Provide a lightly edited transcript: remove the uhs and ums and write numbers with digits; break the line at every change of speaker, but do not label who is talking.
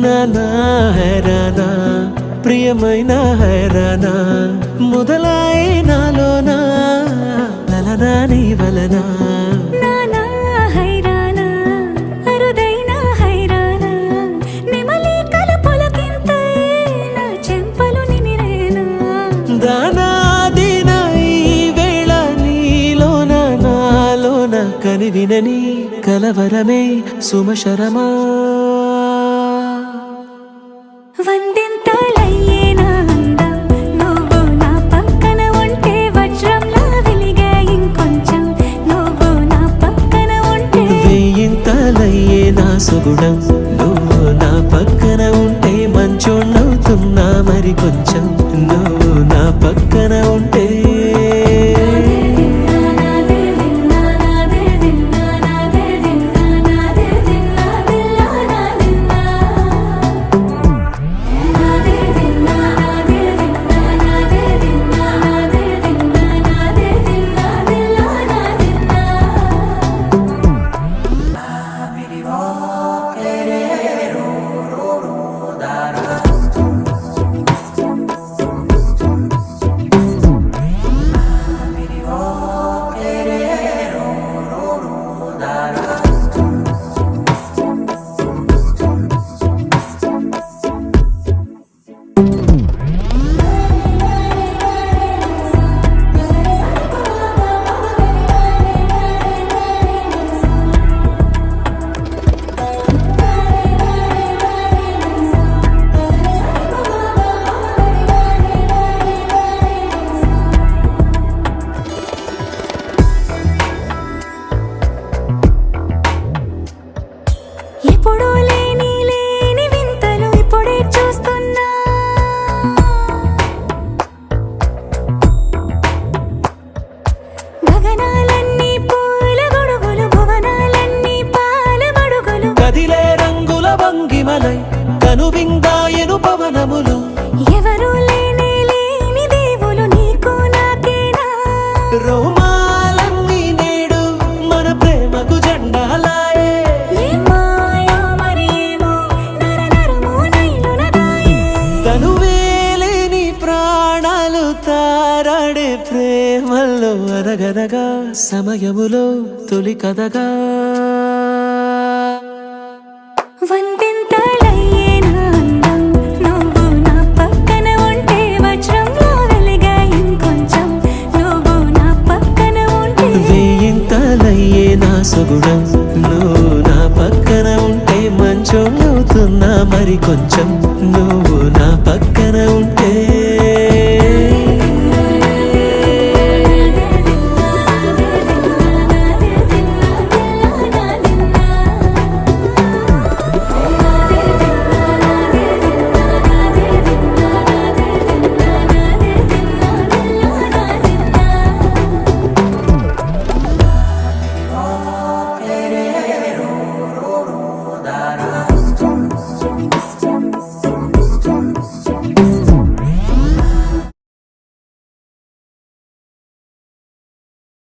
నానా హైరానా ప్రియమైన హైరానా మొదలాయి నాలోనా లలనా నీ వలనా
నానా హైరానా అరుదైన హైరానా నెమలి కలపులకింతై నా చెంపలు నిమిరేనా
దానా దీనా ఈ వేళ నీలోన నాలోన కనివినని కలవరమే సుమశరమా
వందింతలయ్యేనా అందం నువ్వు నా పక్కన ఉంటే వజ్రంలా వెలిగే ఇంకొంచెం నువ్వు నా పక్కన ఉంటే
వెయ్యింతలయ్యే నా సుగుణం నువ్వు నా పక్కన ఉంటే మంచోళ్ళవుతున్నా మరి కొంచెం నువ్వు నా పక్కన ఉంటే
ఎప్పుడూ లేని వింతలు ఇప్పుడే చూస్తున్నా గగనాలన్నీ పూల గొడుగులు భువనాలన్నీ పాల మడుగులు
కదిలే రంగుల భంగిమలై కనువిందాయను పవనములు
ఎవరూ లేని దేవులు నీకు నాకేనా
రోమాలన్నీ నేడు మన ప్రేమకు జెండాలాయే తనువేలేని ప్రాణాలు తారాడే ప్రేమల్లో అనగనగా సమయములో తొలి కథగా
వందింతలయ్యేనా అందం నువ్వు నా పక్కన ఉంటే వజ్రంలా వెలిగే ఇంకొంచెం నువ్వు నా పక్కన ఉంటే
వెయ్యింతలయ్యే నా సుగుణం నువ్వు నా పక్కన ఉంటే మంచోళ్ళవుతున్నా మరి కొంచెం నువ్వు నా పక్కన